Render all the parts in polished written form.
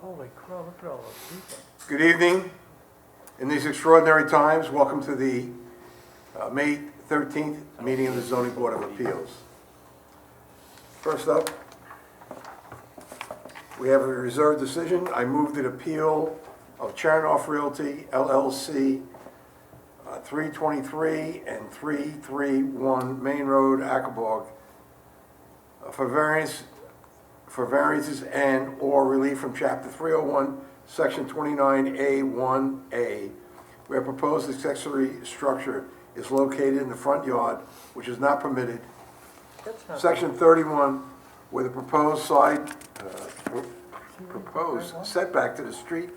Holy crow, look at all those people. Good evening. In these extraordinary times, welcome to the May 13th meeting of the Zoning Board of Appeals. First up, we have a reserved decision. I move the appeal of Chernoff Realty LLC, 323 and 331 Main Road, Aquebogue, for variances and/or relief from Chapter 301, Section 29A1A, where proposed accessory structure is located in the front yard, which is not permitted. That's not. Section 31, where the proposed setback to the street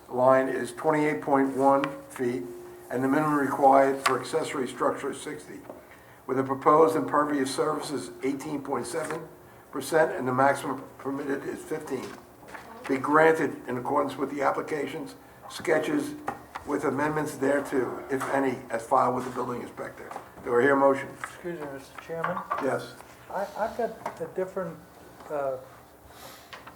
line is 28.1 feet, and the minimum required for accessory structure is 60, where the proposed impervious surface is 18.7%, and the maximum permitted is 15. Be granted in accordance with the applications, sketches, with amendments thereto, if any, as filed with the building inspector. Do I hear a motion? Excuse me, Mr. Chairman. Yes. I've got a different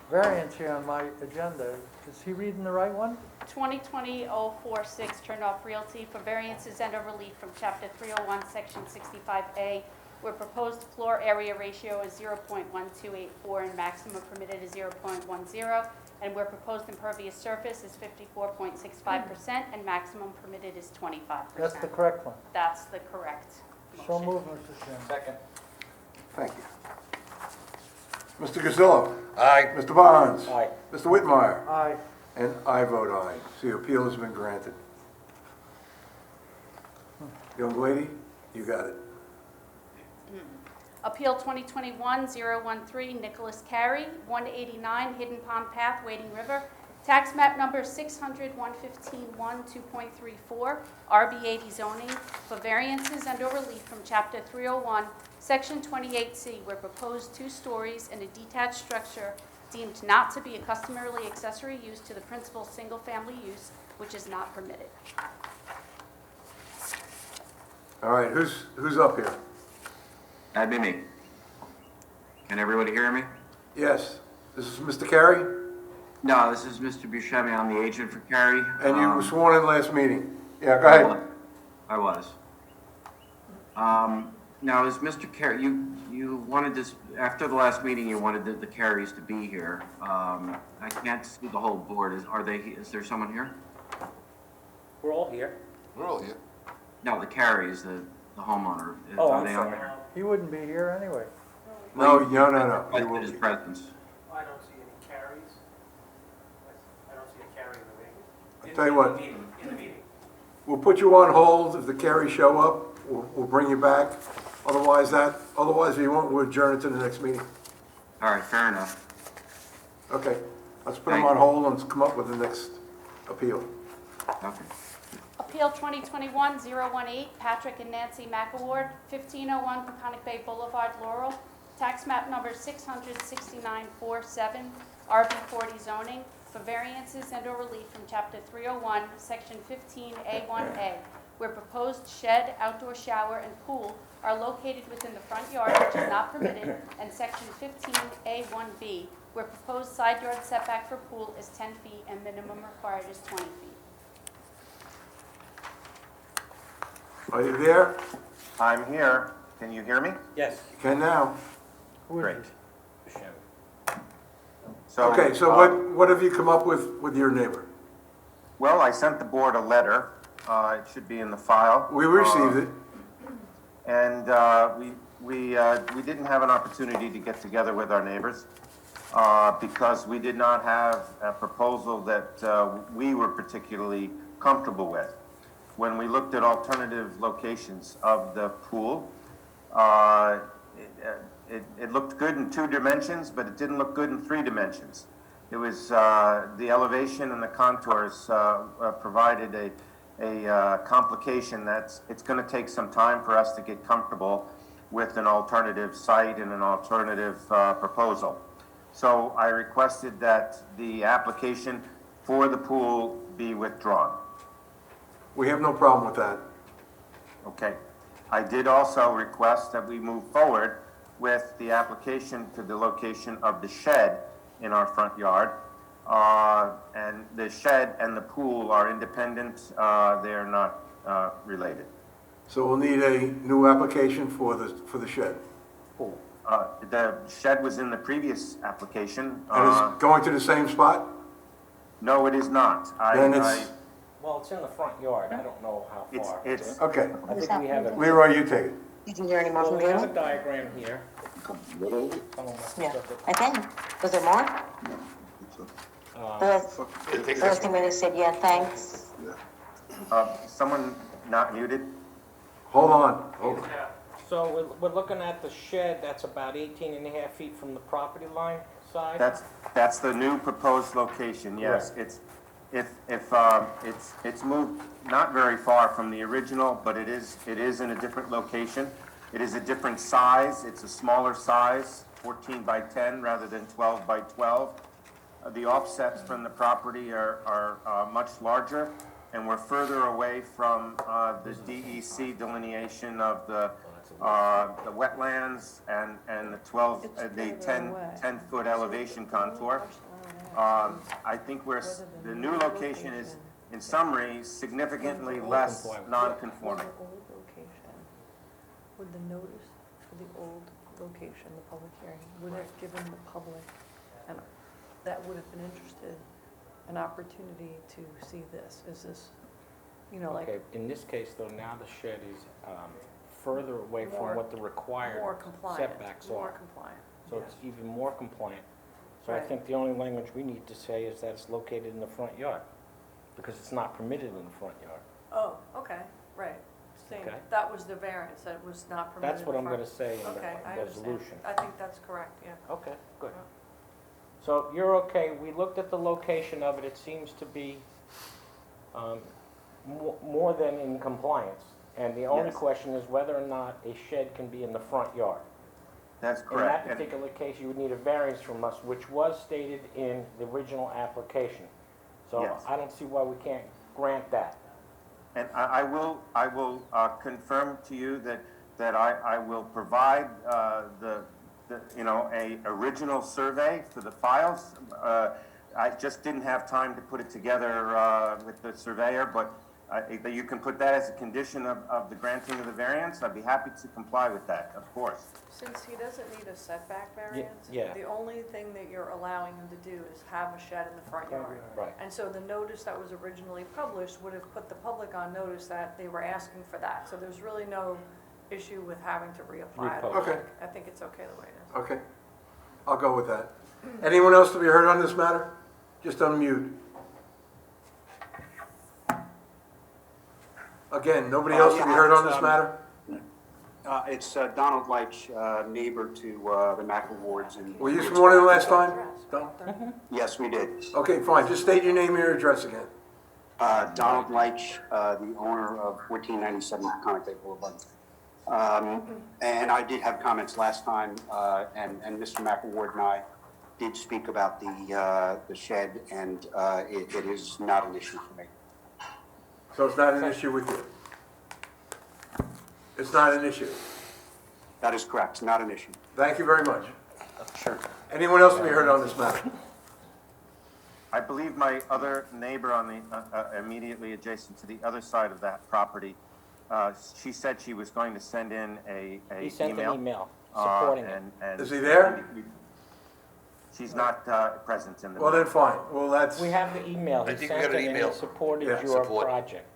variance here on my agenda. Is he reading the right one? 2020-046 Chernoff Realty for variances and or relief from Chapter 301, Section 65A, where proposed floor area ratio is 0.1284 and maximum permitted is 0.10, and where proposed impervious surface is 54.65% and maximum permitted is 25%. That's the correct one. That's the correct So motion. moved, Mr. Chairman. Second. Thank you. Mr. Gazillo? Aye. Mr. Barnes? Aye. Mr. Whitmire? Aye. And I vote aye. So the appeal has been granted. Young lady, you got it. Appeal 2021-013 Nicholas Carey, 189 Hidden Pond Path, Wading River. Tax map number 600-115-1, 2.34, RB80 zoning for variances and or relief from Chapter 301, Section 28C, where proposed 2 stories in a detached structure deemed not to be a customarily accessory use to the principal single-family use, which is not permitted. All right, who's up here? That'd be me. Can everybody hear me? Yes, this is Mr. Carey, No, this is Mr. Buscemi. I'm the agent for Carrie. and you were sworn in last meeting. Yeah, go ahead. I was. Now, is Mr. Carey, you wanted this, after the last meeting, you wanted the Careys to be here. I can't see the whole board. Is there someone here? We're all here. We're all here. No, the Careys, the homeowner. Oh, Are I'm they sorry. on here? He wouldn't be here anyway. No, he Requested will his be. presence. I don't see any carries. I don't see a carry in the meeting. I'll tell you what. In the meeting. We'll put you on hold. If the Careys show up, we'll bring you back. Otherwise, if you won't, we'll adjourn it to the next meeting. All right, fair enough. Okay, let's put him Thank on you. hold and come up with the next appeal. Okay. Appeal 2021-018 Patrick and Nancy McAward, 1501 Peconic Bay Boulevard, Laurel. Tax map number 66947, RB40 zoning for variances and or relief from Chapter 301, Section 15A1A, where proposed shed, outdoor shower, and pool are located within the front yard, which is not permitted, and Section 15A1B, where proposed side yard setback for pool is 10 feet and minimum required is 20 feet. Are you there? I'm here. Can you hear me? Yes. You can now. Who is Great. it? So, Okay, so what have you come up with your neighbor? Well, I sent the board a letter. It should be in the file. We received it. And we didn't have an opportunity to get together with our neighbors because we did not have a proposal that we were particularly comfortable with. When we looked at alternative locations of the pool, it looked good in 2 dimensions, but it didn't look good in 3 dimensions. It was the elevation and the contours provided a complication that's it's going to take some time for us to get comfortable with an alternative site and an alternative proposal. So I requested that the application for the pool be withdrawn. We have no problem with that. Okay. I did also request that we move forward with the application to the location of the shed in our front yard. And the shed and the pool are independent, they are not related. So we'll need a new application for the shed. Pool. The shed was in the previous application. And it's going to the same spot? No, it is not. Then it's, Well, it's in the front yard, I don't know how It's, far. it's, okay. I think we have it. Leroy, you take it. You can hear any Well, motion, we have a David? diagram here. Someone must have Yeah, took it. I think. Was there more? First thing when they said, yeah, thanks. someone not muted? Hold on, hold on. So we're looking at the shed, that's about 18 and a half feet from the property line side? That's the new proposed location, yes. It's, it's moved not very far from the original, but it is in a different location. It is a different size, it's a smaller size, 14 by 10 rather than 12 by 12. The offsets from the property are much larger, and we're further away from the DEC delineation of the wetlands and the 10-foot elevation contour. I think the new location is, in summary, significantly less non-conforming. Old location, would the notice for the old location, the public hearing, would have given the public, and that would have been interested, an opportunity to see this? Is this, you know, like Okay, in this case, though, now the shed is further away from More- what the required more compliant? setbacks More are. compliant. So it's even more compliant. So I Right. think the only language we need to say is that it's located in the front yard, because it's not permitted in the front yard. Oh, okay, right. Same, Okay. that was the variance, that it was not permitted. That's what in I'm front. gonna say in Okay, I the understand. resolution. I think that's correct, yeah. Okay, good. So you're okay, we looked at the location of it, it seems to be more than in compliance. And the only Yes. question is whether or not a shed can be in the front yard. That's In correct. that And- particular case, you would need a variance from us, which was stated in the original application. So Yes. I don't see why we can't grant that. And I will confirm to you that I will provide a original survey for the files. I just didn't have time to put it together with the surveyor, but you can put that as a condition of the granting of the variance. I'd be happy to comply with that, of course. Since he doesn't need a setback variance, yeah. the only thing that you're allowing him to do is have a shed in the front yard. Right. And so the notice that was originally published would have put the public on notice that they were asking for that. So there's really no issue with having to reapply it. Repost. Okay. I think it's okay the way it is. Okay, I'll go with that. Anyone else to be heard on this matter? Just unmute. Again, nobody else to be heard on this matter? It's Donald Leitch, neighbor to the McElwards. Were you sworn in last time? Don? Yes, we did. Okay, fine, just state your name and your address again. Donald Leitch, the owner of 1497 Connick Bay Boulevard. And I did have comments last time, and Mr. McElward and I did speak about the shed, and it is not an issue for me. So it's not an issue with you? It's not an issue. That is correct, not an issue. Thank you very much. Sure. Anyone else to be heard on this matter? I believe my other neighbor on the, immediately adjacent to the other side of that property, she said she was going to send in a He sent an email uh, supporting it. and Is he there? She's not present in the. Well, then fine, well, that's, We have the email, he think we sent got it an and email. he supported Yeah. your Support. project,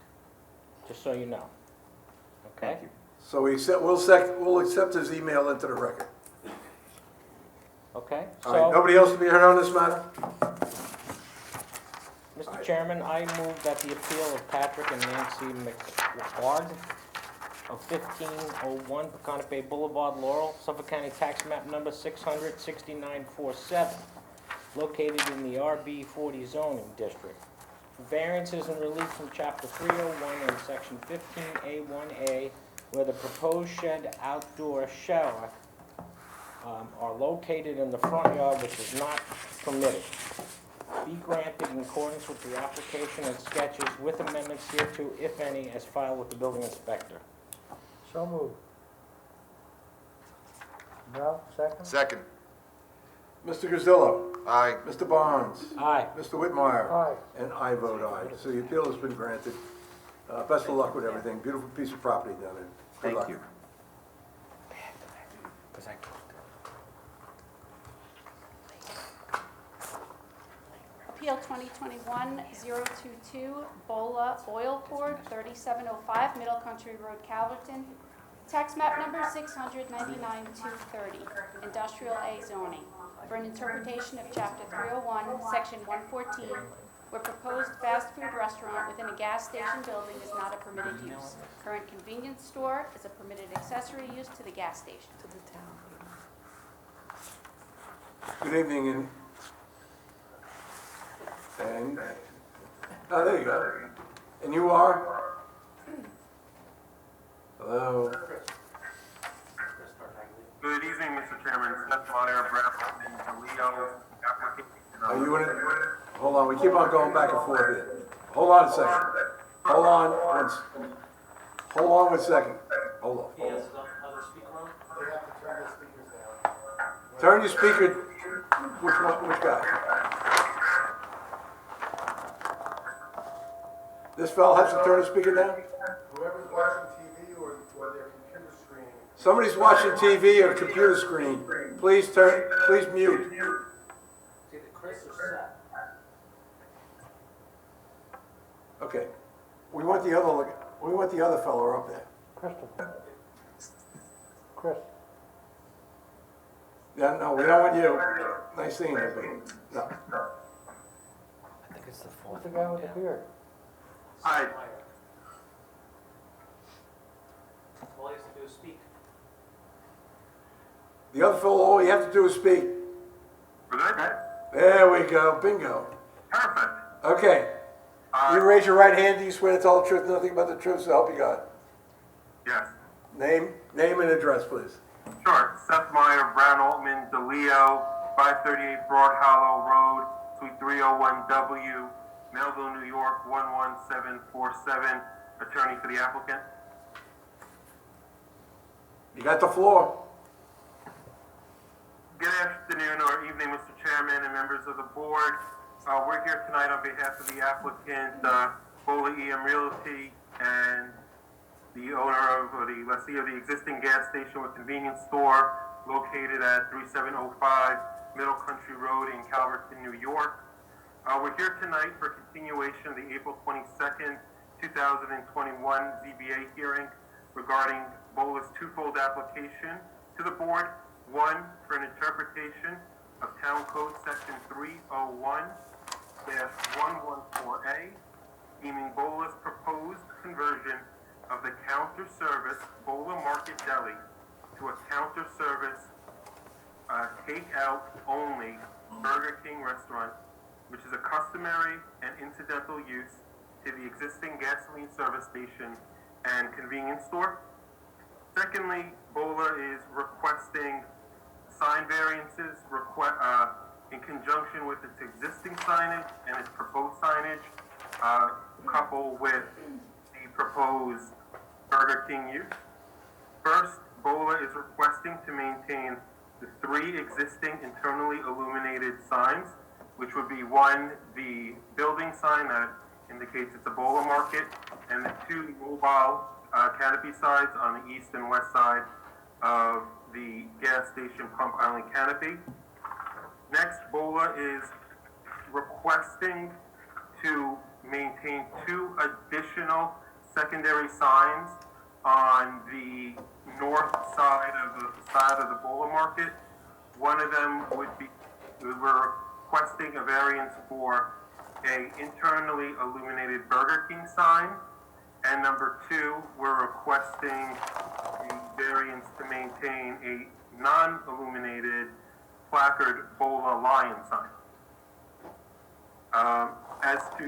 just so you know. Okay? Thank you. so we'll accept his email into the record. Okay, All right, so, nobody else to be heard on this matter? Mr. Chairman, I move that the appeal of Patrick and Nancy McWard of 1501 Peconic Bay Boulevard, Laurel, Suffolk County Tax Map Number 600-6947, located in the RB 40 zoning district. For variances and relief from Chapter 301 and Section 15A1A, where the proposed shed outdoor shower are located in the front yard, which is not permitted. Be granted in accordance with the application and sketches with amendments hereto, if any, as filed with the building inspector. So moved. Ralph, second? Second. Mr. Grzillo? Aye. Mr. Barnes? Aye. Mr. Whitmire? Aye. And I vote aye. So the appeal has been granted. Best of luck with everything. Beautiful piece of property down there. Good luck. Thank you. Appeal 2021-022, Bola Oil Cord, 3705 Middle Country Road, Calverton. Tax map number 699-230, Industrial A zoning, for an interpretation of Chapter 301, Section 114, where proposed fast food restaurant within a gas station building is not a permitted use. Current convenience store is a permitted accessory use to the gas station. To the town. Good evening, and, oh, there you go. And you are? Hello? Good evening, Mr. Chairman. Seth Meyer, Bradford, and Leo, application. Are you in it? Hold on, we keep on going back and forth here. Hold on a second. Hold on one second. Hold on. He has another speaker on? They have to turn the speakers down. Turn your speaker, which guy? This fellow has to turn his speaker down? Whoever's watching TV or their computer screen. Somebody's watching TV or computer screen. Please mute. It's either Chris or Seth. Okay. We want the other fellow up there. Christopher. Chris. Yeah, no, we don't want you. Nice seeing you, no. I think it's the fourth. What's the guy with the beard? Hi. All he has to do is speak. The other fellow, all you have to do is speak. For that? There we go, bingo. Perfect. Okay. You raise your right hand, do you swear to tell the truth, nothing but the truth, so help you God? Yes. Name and address, please. Sure. Seth Meyer, Brown Altman, DeLeo, 538 Broad Hollow Road, Suite 301W, Melville, New York, 11747. Attorney for the applicant. You got the floor. Good afternoon or evening, Mr. Chairman and members of the board. We're here tonight on behalf of the applicant, Bola EM Realty, and the owner of, or the lessee of the existing gas station with convenience store located at 3705 Middle Country Road in Calverton, New York. We're here tonight for continuation of the April 22nd, 2021 ZBA hearing regarding Bola's twofold application to the board. One, for an interpretation of Town Code Section 301-114A, deeming Bola's proposed conversion of the counter service Bola Market Deli to a counter service takeout only Burger King restaurant, which is a customary and incidental use to the existing gasoline service station and convenience store. Secondly, Bola is requesting sign variances in conjunction with its existing signage and its proposed signage, coupled with the proposed Burger King use. First, Bola is requesting to maintain the 3 existing internally illuminated signs, which would be 1, the building sign that indicates it's a Bola Market, and the 2 mobile canopy signs on the east and west side of the gas station pump island canopy. Next, Bola is requesting to maintain 2 additional secondary signs on the north side of the Bola Market. One of them would be, we're requesting a variance for a internally illuminated Burger King sign. And number 2, we're requesting a variance to maintain a non-illuminated placard Bola Lion sign.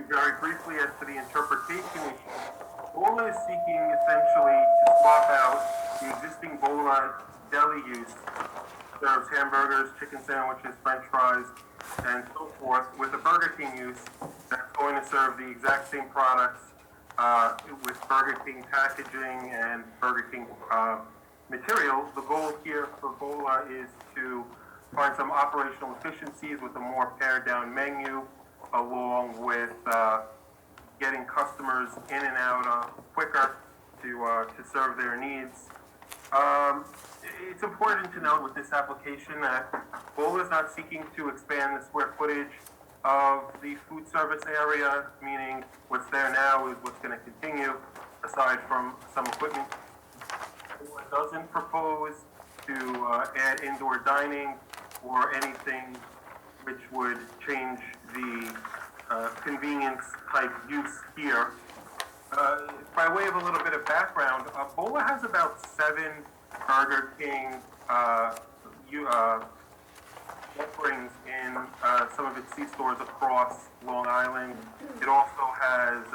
Very briefly as to the interpretation issue, Bola is seeking essentially to swap out the existing Bola deli use, serves hamburgers, chicken sandwiches, french fries, and so forth, with a Burger King use that's going to serve the exact same products with Burger King packaging and Burger King material. The goal here for Bola is to find some operational efficiencies with a more pared-down menu, along with getting customers in and out quicker to serve their needs. It's important to note with this application that BOLA is not seeking to expand the square footage of the food service area, meaning what's there now is what's going to continue, aside from some equipment. BOLA doesn't propose to add indoor dining or anything which would change the convenience type use here. By way of a little bit of background, BOLA has about 7 Burger King offerings in some of its C-stores across Long Island. It also has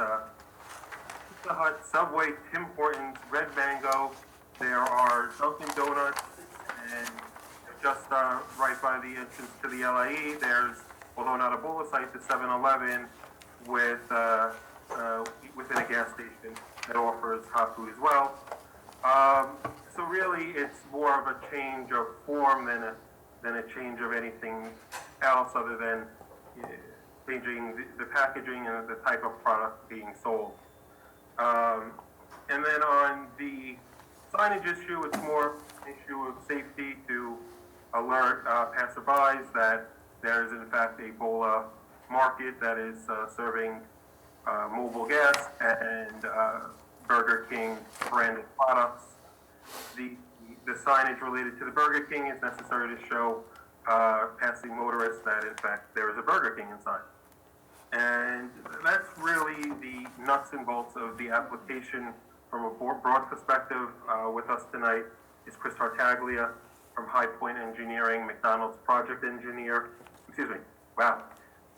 Pizza Hut, Subway, Tim Hortons, Red Mango. There are Dunkin' Donuts, and just right by the entrance to the LIE, there's, although not a BOLA site, the 7-Eleven with within a gas station that offers hot food as well. So really, it's more of a change of form than a change of anything else, other than changing the packaging and the type of product being sold. And then on the signage issue, it's more an issue of safety to alert passerbys that there is in fact a BOLA market that is serving mobile gas and Burger King branded products. The signage related to the Burger King is necessary to show passing motorists that in fact there is a Burger King inside. And that's really the nuts and bolts of the application from a broad perspective. With us tonight is Chris Tartaglia from High Point Engineering, McDonald's project engineer,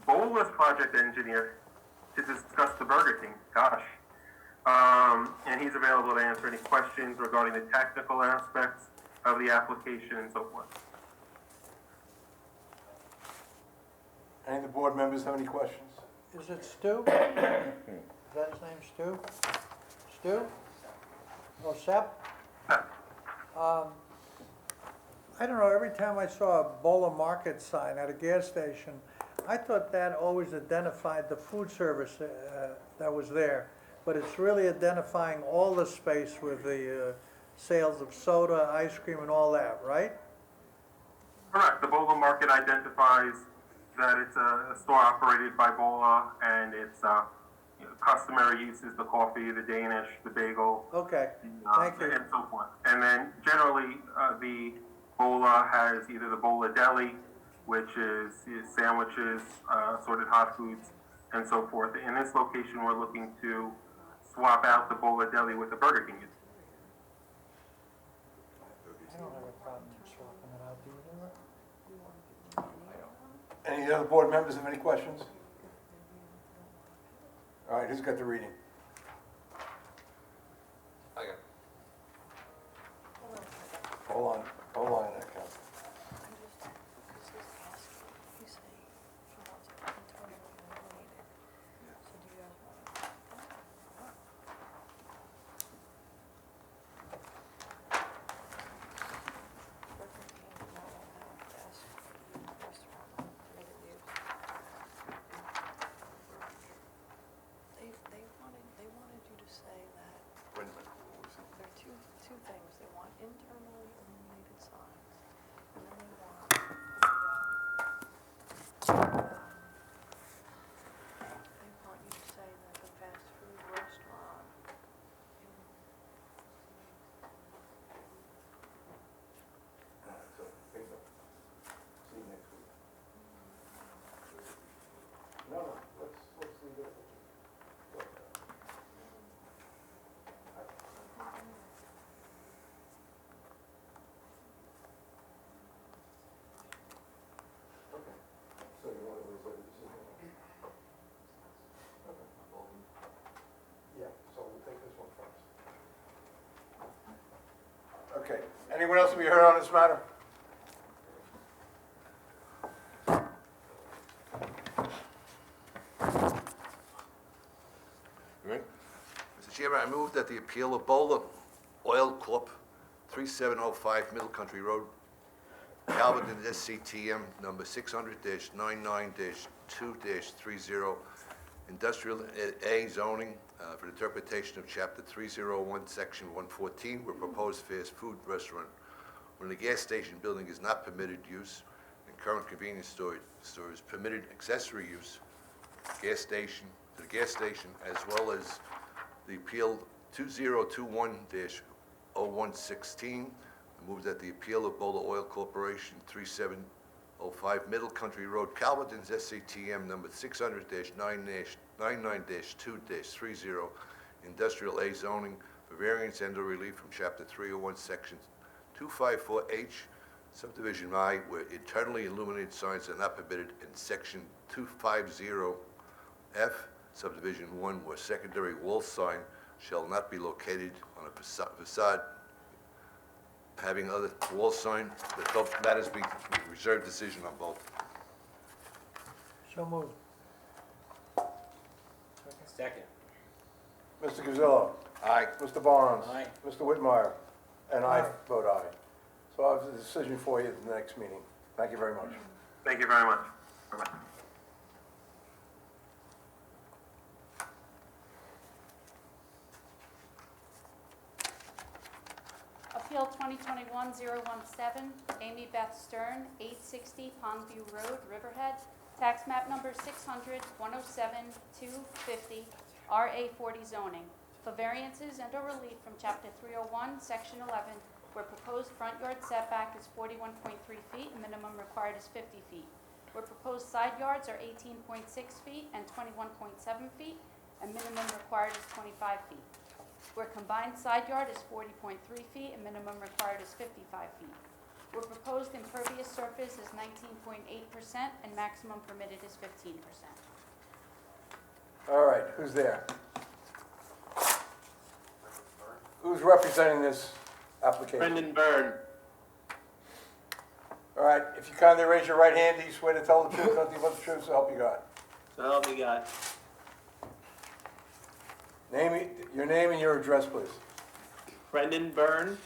BOLA's project engineer, to discuss the Burger King, gosh. And he's available to answer any questions regarding the technical aspects of the application and so forth. Any of the board members have any questions? Is it Stu? Is that his name, Stu? Stu? Oh, Sep? I don't know, every time I saw a BOLA Market sign at a gas station, I thought that always identified the food service that was there. But it's really identifying all the space with the sales of soda, ice cream, and all that, right? Correct. The BOLA Market identifies that it's a store operated by BOLA, and its customary use is the coffee, the Danish, the bagel. Okay, thank you. And so forth. And then generally, the BOLA has either the BOLA Deli, which is sandwiches, assorted hot foods, and so forth. In this location, we're looking to swap out the BOLA Deli with the Burger King. I don't have a problem swapping it out, do you? Any other board members have any questions? All right, who's got the reading? I got Hold on a second. They wanted you to say that Wait a minute, what was it? there are two things. They want internally illuminated signs, and then they want you to say that the fast food restaurant So, bingo. See you next week. No, let's leave it. Okay, so you want to reserve the decision? Okay. Yeah, so we'll take this one first. Okay, anyone else to be heard on this matter? Mr. Chairman, I move that the appeal of BOLA Oil Corp., 3705 Middle Country Road, Calverton SCTM number 600-99-2-30, Industrial A zoning for the interpretation of Chapter 301, Section 114, where proposed fast food restaurant when the gas station building is not permitted use and current convenience store is permitted accessory use, gas station, to the gas station, as well as the appeal 2021-0116. I move that the appeal of Bola Oil Corporation, 3705 Middle Country Road, Calverton's SCTM number 600-99-2-30, Industrial A zoning for variance and/or relief from Chapter 301, Section 254H, Subdivision I, where internally illuminated signs are not permitted, and Section 250F, Subdivision 1, where secondary wall sign shall not be located on a facade having other wall sign. That both matters be reserved decision on both. So moved. Second. Mr. Gazillo? Aye. Mr. Barnes? Aye. Mr. Whitmire? And I Aye. vote aye. So I have a decision for you at the next meeting. Thank you very much. Thank you very much. Bye-bye. Appeal 2021-017, Amy Beth Stern, 860 Pondview Road, Riverhead, tax map number 600-107-250, RA40 zoning, for variances and/or relief from Chapter 301, Section 11, where proposed front yard setback is 41.3 feet and minimum required is 50 feet, where proposed side yards are 18.6 feet and 21.7 feet, and minimum required is 25 feet, where combined side yard is 40.3 feet and minimum required is 55 feet, where proposed impervious surface is 19.8% and maximum permitted is 15%. All right, who's there? Who's representing this application? Brendan Byrne. All right, if you kindly raise your right hand, do you swear to tell the truth, nothing but the truth, so help you God? So help me God. Your name and your address, please. Brendan Byrne,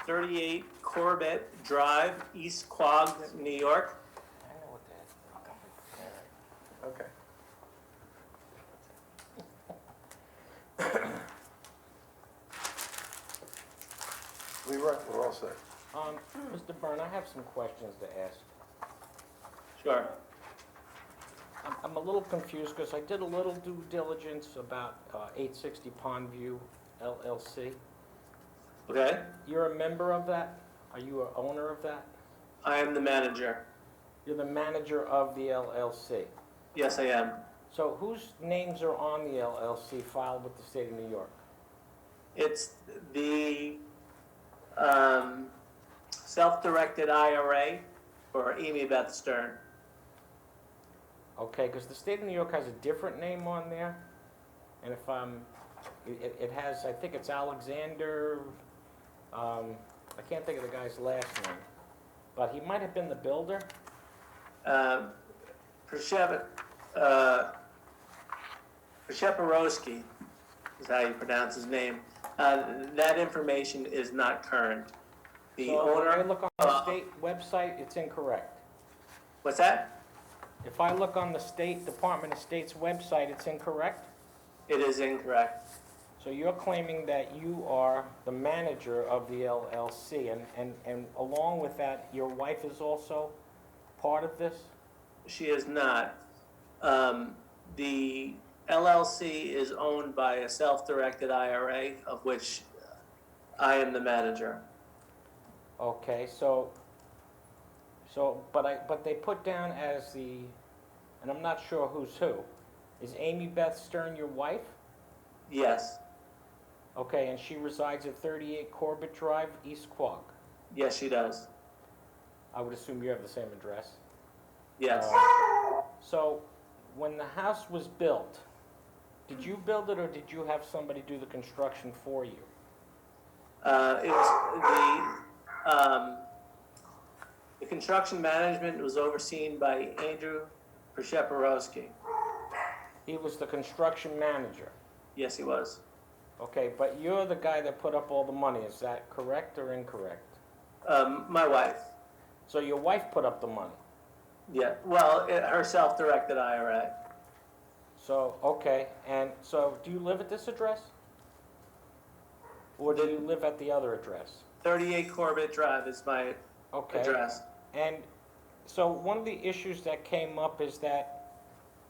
38 Corbett Drive, East Quogue, New York. I know what that is. Okay. Leroy, we're all set. Mr. Byrne, I have some questions to ask. Sure. I'm a little confused because I did a little due diligence about 860 Pondview LLC. Okay. You're a member of that? Are you an owner of that? I am the manager. You're the manager of the LLC. Yes, I am. So whose names are on the LLC filed with the state of New York? It's the self-directed IRA for Amy Beth Stern. Okay, because the state of New York has a different name on there. And if it has, I think it's Alexander, I can't think of the guy's last name, but he might have been the builder. Przeporoski is how you pronounce his name. That information is not current. The So when I owner, look on the state website, it's incorrect. what's that? If I look on the State Department of State's website, it's incorrect? It is incorrect. So you're claiming that you are the manager of the LLC, and along with that, your wife is also part of this? She is not. The LLC is owned by a self-directed IRA, of which I am the manager. Okay, but they put down as the, and I'm not sure who's who. Is Amy Beth Stern your wife? Yes, Okay, and she resides at 38 Corbett Drive, East Quogue. yes, she does. I would assume you have the same address. Yes. So, when the house was built, did you build it or did you have somebody do the construction for you? It was the construction management was overseen by Andrew Przeporoski. He was the construction manager. Yes, he was. Okay, but you're the guy that put up all the money, is that correct or incorrect? My wife. So your wife put up the money. Yeah, well, her self-directed IRA. So, okay, and so do you live at this address? Or do you live at the other address? 38 Corbett Drive is my Okay. address. And so one of the issues that came up is that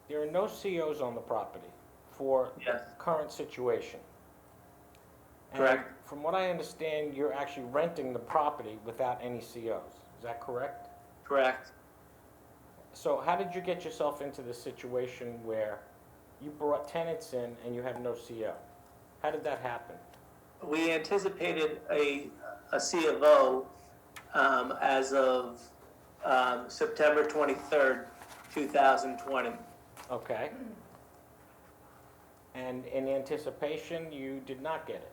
there are no COs on the property for the Yes. current situation. And Correct. from what I understand, you're actually renting the property without any COs. Is that correct? Correct. So how did you get yourself into this situation where you brought tenants in and you have no CO? How did that happen? We anticipated a C of O as of September 23rd, 2020. Okay. And in anticipation, you did not get it?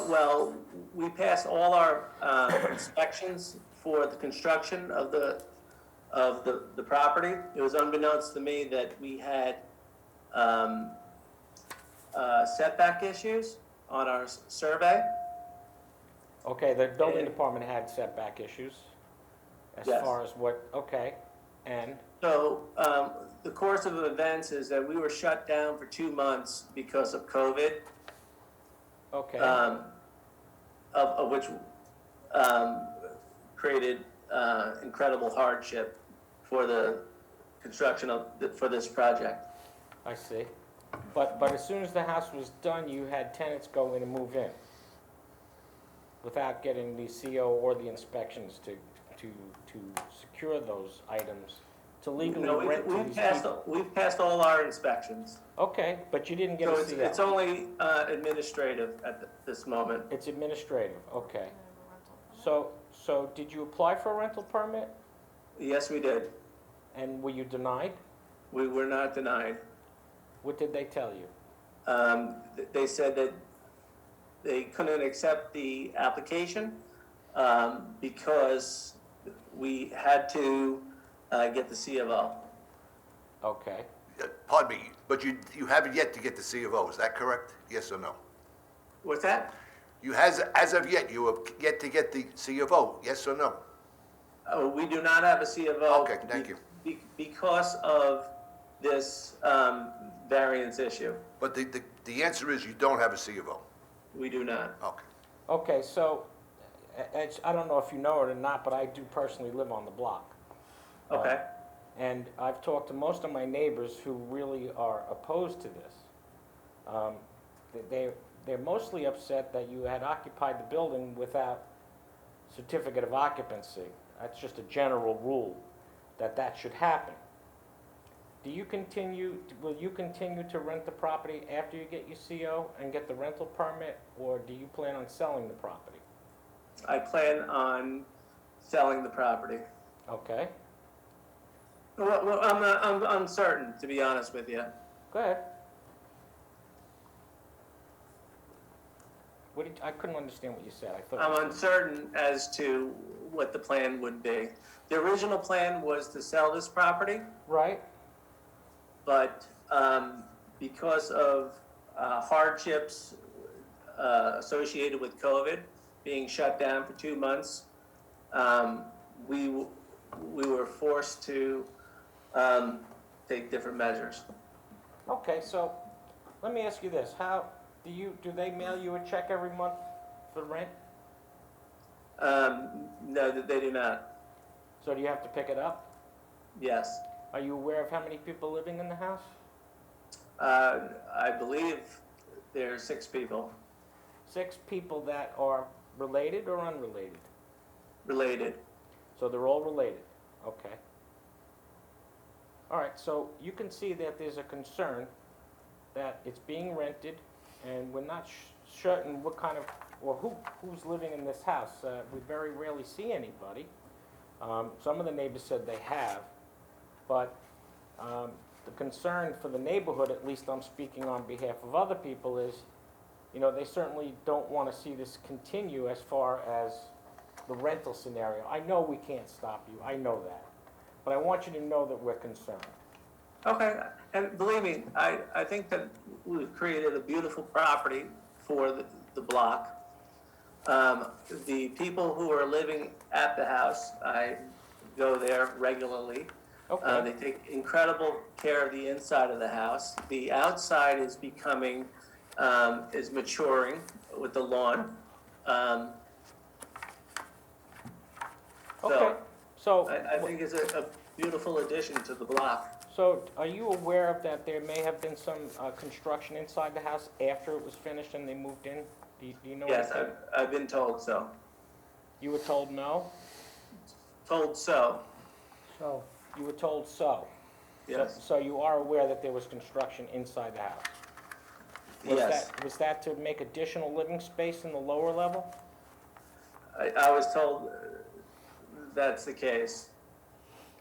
Well, we passed all our inspections for the construction of the property. It was unbeknownst to me that we had setback issues on our survey. Okay, the building And- department had setback issues as Yes. far as what, okay, and, So the course of events is that we were shut down for 2 months because of COVID, okay, of which created incredible hardship for the construction for this project. I see. But as soon as the house was done, you had tenants go in and move in without getting the CO or the inspections to secure those items, to legally No, rent to these people. we've passed all our inspections. Okay, but you didn't get So a it's CO. only administrative at this moment. It's administrative, okay. So did you apply for a rental permit Yes, we did. and were you denied? We were not denied. What did they tell you? They said that they couldn't accept the application because we had to get the C of O. Okay. Pardon me, but you haven't yet to get the C of O, is that correct? Yes or no? What's that? As of yet, you have yet to get the C of O, yes or no? We do not have a C of O. Okay, thank you. Because of this variance issue. But the answer is you don't have a C of O. We do not. Okay. Okay, so, I don't know if you know it or not, but I do personally live on the block. Okay. And I've talked to most of my neighbors who really are opposed to this. They're mostly upset that you had occupied the building without certificate of occupancy. That's just a general rule, that should happen. Will you continue to rent the property after you get your CO and get the rental permit, or do you plan on selling the property? I plan on selling the property. Okay, Well, I'm uncertain, to be honest with you. go ahead. I couldn't understand what you said. I thought. I'm uncertain as to what the plan would be. The original plan was to sell this property, Right? but because of hardships associated with COVID, being shut down for 2 months, we were forced to take different measures. Okay, so let me ask you this: do they mail you a check every month for rent? No, they do not. So do you have to pick it up? Yes. Are you aware of how many people living in the house? I believe there are 6 people 6 people that are related or unrelated? related. So they're all related, okay. All right, so you can see that there's a concern that it's being rented, and we're not certain what kind of, or who's living in this house. We very rarely see anybody. Some of the neighbors said they have, but the concern for the neighborhood, at least I'm speaking on behalf of other people, is, they certainly don't want to see this continue as far as the rental scenario. I know we can't stop you, I know that, but I want you to know that we're concerned. Okay, and believe me, I think that we've created a beautiful property for the block. The people who are living at the house, I go there regularly. Okay. They take incredible care of the inside of the house. The outside is becoming, is maturing with the lawn. Okay, so, I think it's a beautiful addition to the block. so are you aware of that there may have been some construction inside the house after it was finished and they moved in? Do you know? Yes, anything? I've been told so. You were told no? Told so, So, You were told so? yes. So you are aware that there was construction inside the house? Was Yes. Was that to make additional living space in the lower level? I was told that's the case.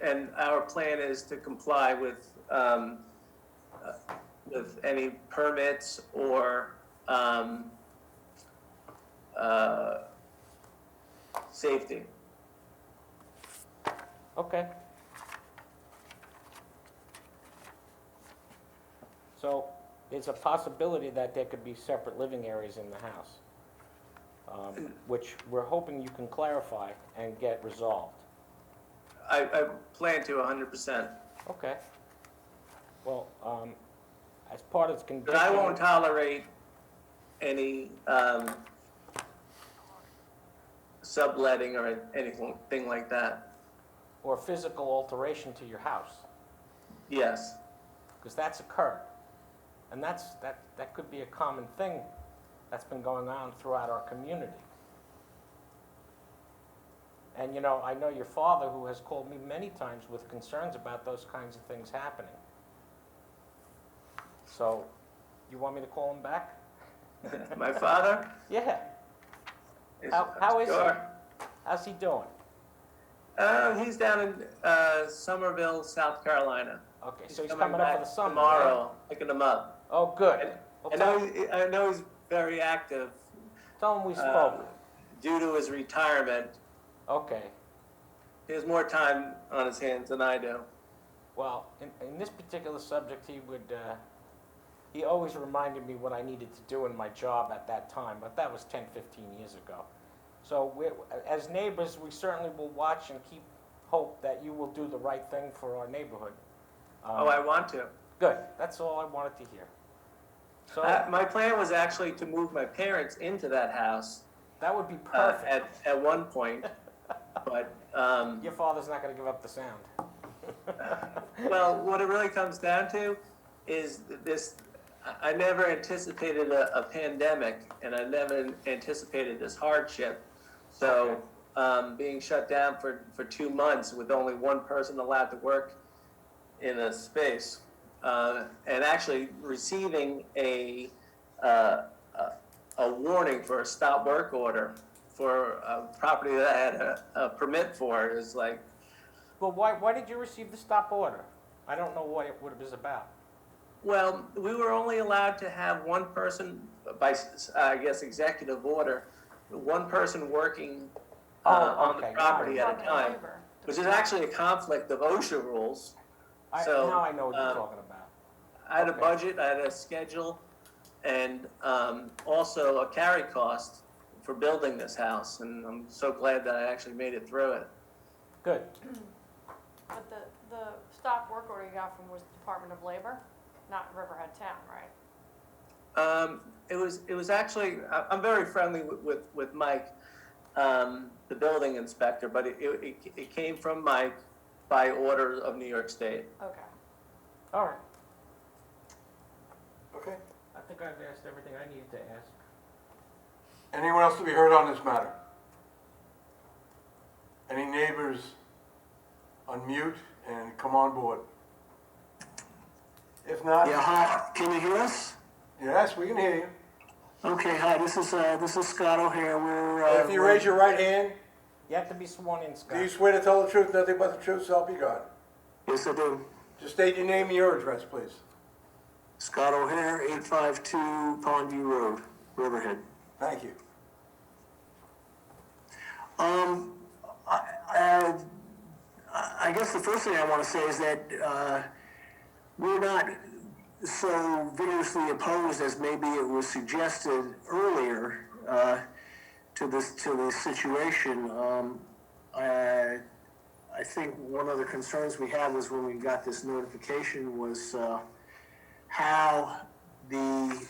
And our plan is to comply with any permits or safety. Okay. So there's a possibility that there could be separate living areas in the house, which we're hoping you can clarify and get resolved. I plan to 100%. Okay. Well, as part of the condition. But I won't tolerate any subletting or anything like that. Or physical alteration to your house, Yes. because that's occurred. And that could be a common thing that's been going on throughout our community. And, you know, I know your father, who has called me many times with concerns about those kinds of things happening. So, you want me to call him back? My father? Yeah. is- How is he? Sure. How's he doing? He's down in Somerville, South Carolina. Okay, so he's coming up for back the summer. tomorrow, picking him up. Oh, good. Well, I know he's very active tell him we spoke. due to his retirement. Okay. He has more time on his hands than I do. Well, in this particular subject, he always reminded me what I needed to do in my job at that time, but that was 10, 15 years ago. So as neighbors, we certainly will watch and keep hope that you will do the right thing for our neighborhood. Oh, I want to. Good, that's all I wanted to hear. So My plan was actually to move my parents into that house that would be perfect. at one point, but, Your father's not gonna give up the sound. well, what it really comes down to is this, I never anticipated a pandemic, and I never anticipated this hardship. So, being shut down for 2 months with only one person allowed to work in a space, and actually receiving a warning for a stop work order for a property that I had a permit for is like, Well, why did you receive the stop order? I don't know what it was about. well, we were only allowed to have one person by, I guess, executive order, one person working on the okay, property got at a time, which is actually a conflict of OSHA rules. So, Now I know what you're talking about. I had a Okay. budget, I had a schedule, and also a carry cost for building this house, and I'm so glad that I actually made it through it. Good. But the stop work order you got from was Department of Labor, not Riverhead Town, right? It was actually, I'm very friendly with Mike, the building inspector, but it came from Mike by order of New York State. Okay. All right. Okay. I think I've asked everything I needed to ask. Anyone else to be heard on this matter? Any neighbors unmute and come on board? If not, Yeah, hi, can you hear us? yes, we can hear you. Okay, hi, this is Scott O'Hare, we're, If you raise your right hand, You have to be sworn in, Scott. do you swear to tell the truth, nothing but the truth, so help you God? Yes, I do. Just state your name and your address, please. Scott O'Hare, 852 Pondview Road, Riverhead. Thank you. I guess the first thing I want to say is that we're not so vigorously opposed as maybe it was suggested earlier to to this situation. I think one of the concerns we had was when we got this notification was how the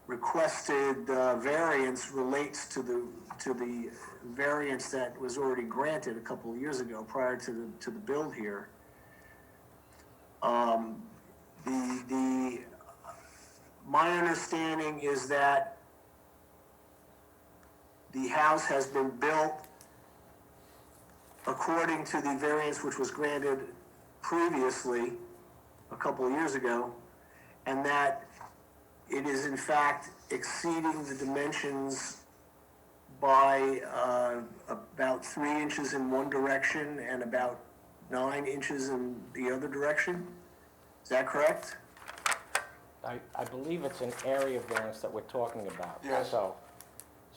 requested variance relates to the variance that was already granted a couple of years ago prior to the build here. My understanding is that the house has been built according to the variance which was granted previously, a couple of years ago, and that it is in fact exceeding the dimensions by about 3 inches in one direction and about 9 inches in the other direction. Is that correct? I believe it's an area variance that we're talking about. Yes. So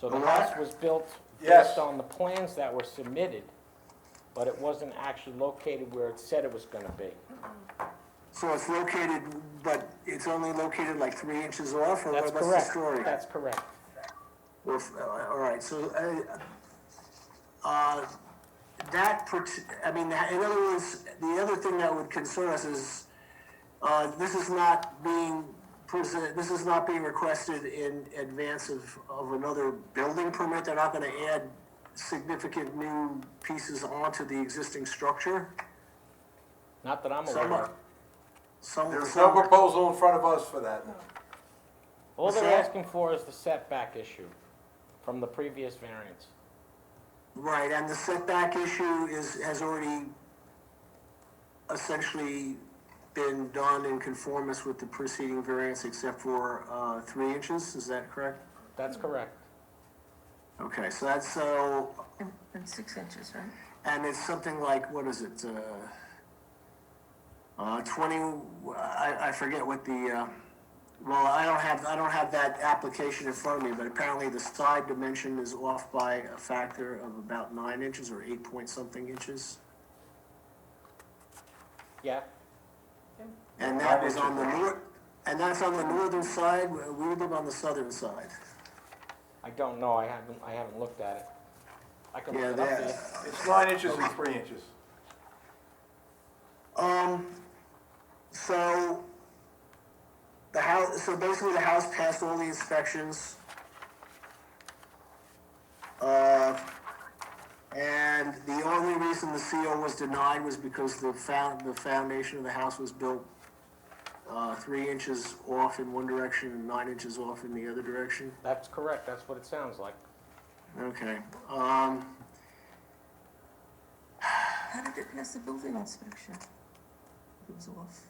the The house what? was built Yes. based on the plans that were submitted, but it wasn't actually located where it said it was gonna be. So it's located, but it's only located like 3 inches off, or That's what's the correct. story? That's correct. Well, all right, so, that, I mean, in other words, the other thing that would concern us is, this is not being this is not being requested in advance of another building permit. They're not gonna add significant new pieces onto the existing structure. Not that I'm Some aware are- of. There's no proposal in front of us for that. All What's they're that? asking for is the setback issue from the previous variance. Right, and the setback issue has already essentially been done in conformance with the preceding variance except for 3 inches, is that correct? That's correct. Okay, so that's so, And 6 inches, right? and it's something like, what is it, 20, I forget what the, well, I don't have that application in front of me, but apparently the side dimension is off by a factor of about 9 inches or 8 point something inches. Yeah? And that was on the north, and that's on the northern side, we live on the southern side. I don't know, I haven't looked at it. I can Yeah, look it up for that- you. It's 9 inches and 3 inches. So the house, so basically the house passed all the inspections. And the only reason the CO was denied was because the foundation of the house was built 3 inches off in one direction and 9 inches off in the other direction. That's correct, that's what it sounds like. Okay, How did it pass the building inspection? It was off.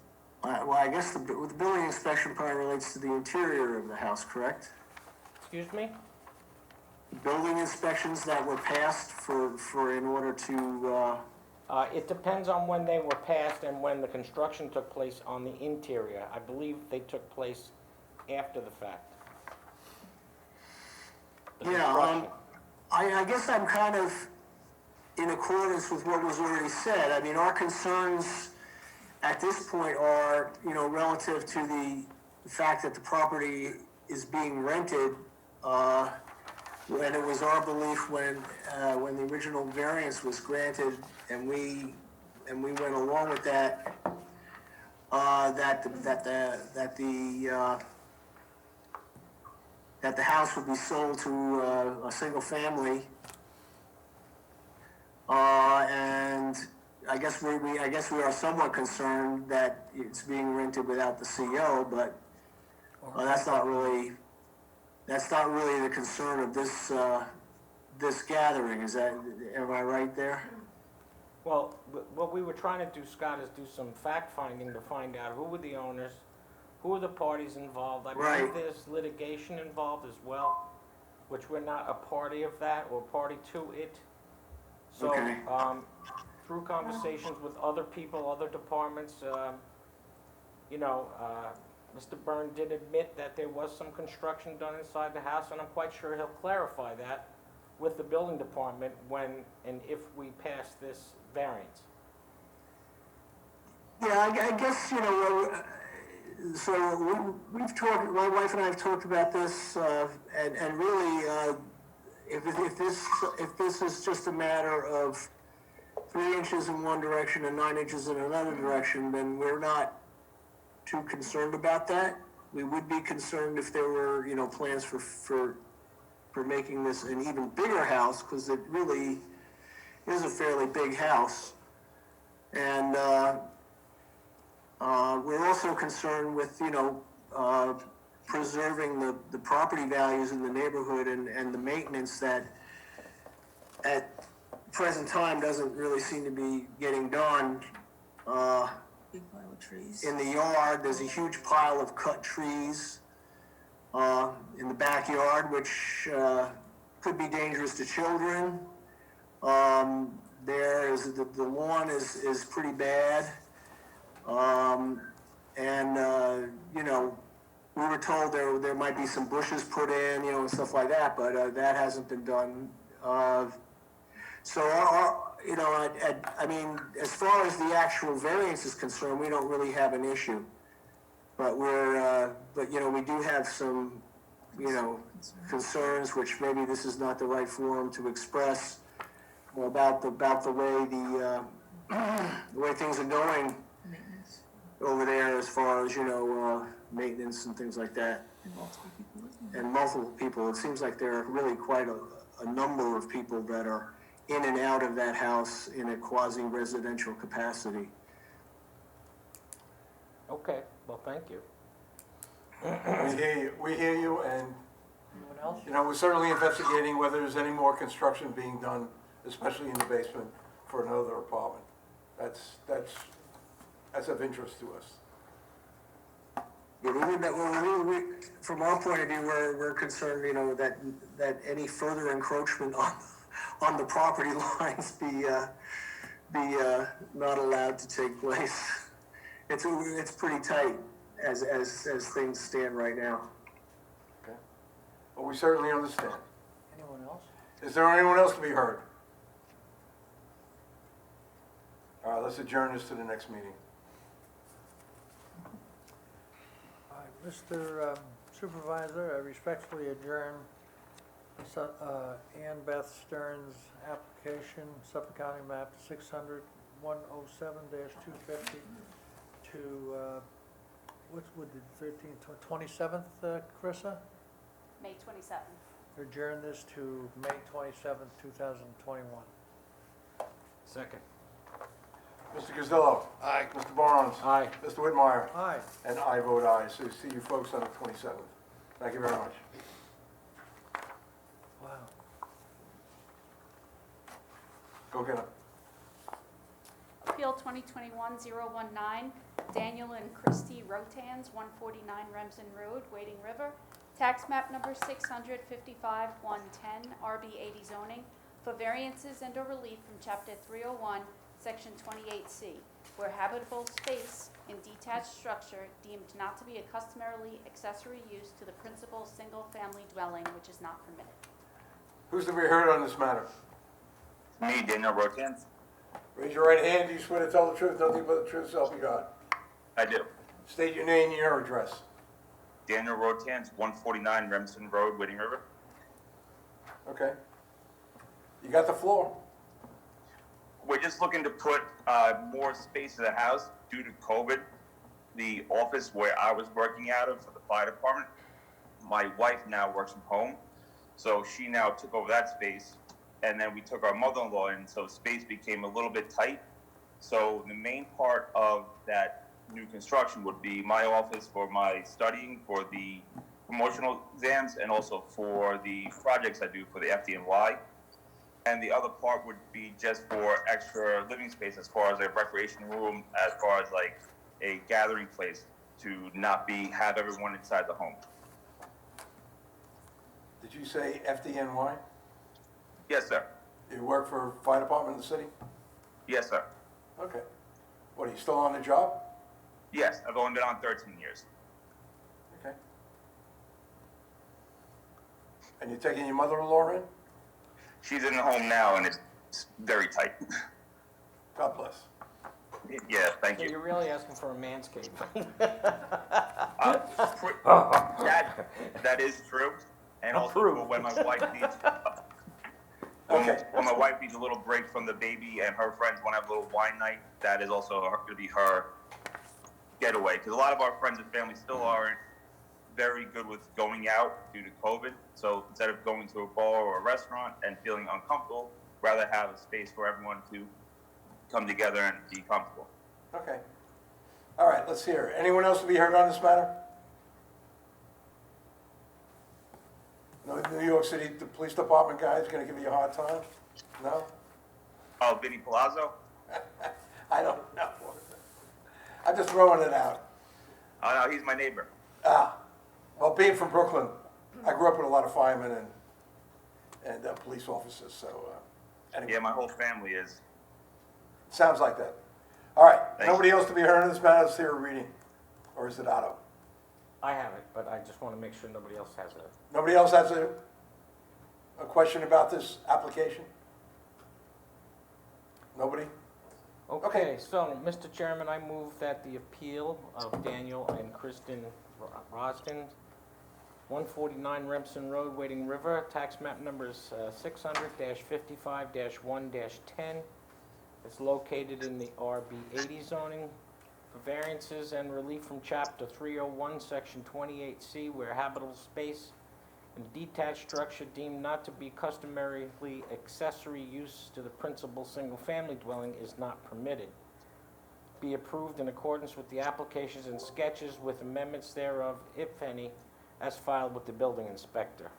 well, I guess the building inspection probably relates to the interior of the house, correct? Excuse me? Building inspections that were passed for in order to, It depends on when they were passed and when the construction took place on the interior. I believe they took place after the fact. The yeah, construction. I guess I'm kind of in accordance with what was already said. I mean, our concerns at this point are, relative to the fact that the property is being rented, and it was our belief when the original variance was granted and we went along with that, that the house would be sold to a single family. And I guess we are somewhat concerned that it's being rented without the CO, but that's not really the concern of this gathering. Am I right there? Well, what we were trying to do, Scott, is do some fact-finding to find out who were the owners, who are the parties involved. I believe Right. there's litigation involved as well, which we're not a party of that or party to it. So, Okay. through conversations with other people, other departments, Mr. Byrne did admit that there was some construction done inside the house, and I'm quite sure he'll clarify that with the building department when and if we pass this variance. Yeah, I guess, so we've talked, my wife and I have talked about this, and really, if this is just a matter of 3 inches in one direction and 9 inches in another direction, then we're not too concerned about that. We would be concerned if there were, plans for making this an even bigger house, because it really is a fairly big house. And we're also concerned with, preserving the property values in the neighborhood and the maintenance that at present time doesn't really seem to be getting done. Big pile of trees. In the yard, there's a huge pile of cut trees in the backyard, which could be dangerous to children. There is the lawn is pretty bad, and we were told there might be some bushes put in, and stuff like that, but that hasn't been done. So I mean, as far as the actual variance is concerned, we don't really have an issue. But we do have some, concerns, which maybe this is not the right forum to express, about the way the way things are going Maintenance. over there as far as, maintenance and things like that. And multiple people living there. And multiple people, it seems like there are really quite a number of people that are in and out of that house in a quasi-residential capacity. Okay, well, thank you. We hear you, and, Anyone else? we're certainly investigating whether there's any more construction being done, especially in the basement, for another apartment. That's of interest to us. Yeah, from our point of view, we're concerned, that any further encroachment on the property lines be not allowed to take place. It's pretty tight as things stand right now. Okay. Well, we certainly understand. Anyone else? Is there anyone else to be heard? All right, let's adjourn this to the next meeting. All right, Mr. Supervisor, I respectfully adjourn Ann Beth Stearns' application, Suffolk County map 600-107-250 to, what's with the 27th, Carissa? May 27th. Adjourn this to May 27th, 2021. Second. Mr. Gazillo. Aye. Mr. Barnes. Aye. Mr. Whitmire. Aye. And I vote aye. So see you folks on the 27th. Thank you very much. Wow. Go get him. Appeal 2021-019, Daniel and Christy Rotans, 149 Remsen Road, Wading River. Tax map number 655-110, RB 80 zoning, for variances and or relief from Chapter 301, Section 28C, where habitable space in detached structure deemed not to be a customarily accessory use to the principal single-family dwelling, which is not permitted. Who's to be heard on this matter? Me, Daniel Rotans. Raise your right hand. Do you swear to tell the truth, nothing but the truth, so help you God? I do. State your name and your address. Daniel Rotans, 149 Remsen Road, Wading River. Okay. You got the floor. We're just looking to put more space in the house due to COVID. The office where I was working out of for the fire department, my wife now works from home, so she now took over that space, and then we took our mother-in-law in, so space became a little bit tight. So the main part of that new construction would be my office for my studying for the promotional exams and also for the projects I do for the FDNY. And the other part would be just for extra living space as far as a recreation room, as far as like a gathering place to not have everyone inside the home. Did you say FDNY? Yes, sir. You work for fire department in the city? Yes, sir. Okay. What, are you still on the job? Yes, I've only been on 13 years. Okay. And you're taking your mother-in-law in? She's in the home now, and it's very tight. God bless. Yeah, thank So you. you're really asking for a manscape. That is true. And also Approved. when my wife needs, when my wife needs a little break from the baby and her friends want to have a little wine night, that is also going to be her getaway. Because a lot of our friends and family still aren't very good with going out due to COVID. So instead of going to a bar or a restaurant and feeling uncomfortable, rather have a space for everyone to come together and be comfortable. Okay. All right, let's hear. Anyone else to be heard on this matter? No, New York City, the police department guy is gonna give you a hard time? No? Oh, Vinny Palazzo? I don't know. I'm just throwing it out. Oh, no, he's my neighbor. Well, being from Brooklyn, I grew up with a lot of firemen and police officers, so, anyway. Yeah, my whole family is. Sounds like that. All right, Thank nobody else to be heard on this matter, let's hear a reading. Or is it Otto? I have it, but I just want to make sure nobody else has it. Nobody else has a question about this application? Nobody? Okay, so, Mr. Chairman, I move that the appeal of Daniel and Kristen Rosden, 149 Remsen Road, Wading River, tax map numbers 600-55-1-10. It's located in the RB80 zoning for variances and relief from Chapter 301, Section 28C, where habitable space and detached structure deemed not to be customarily accessory use to the principal single-family dwelling is not permitted. Be approved in accordance with the applications and sketches with amendments thereof, if any, as filed with the building inspector.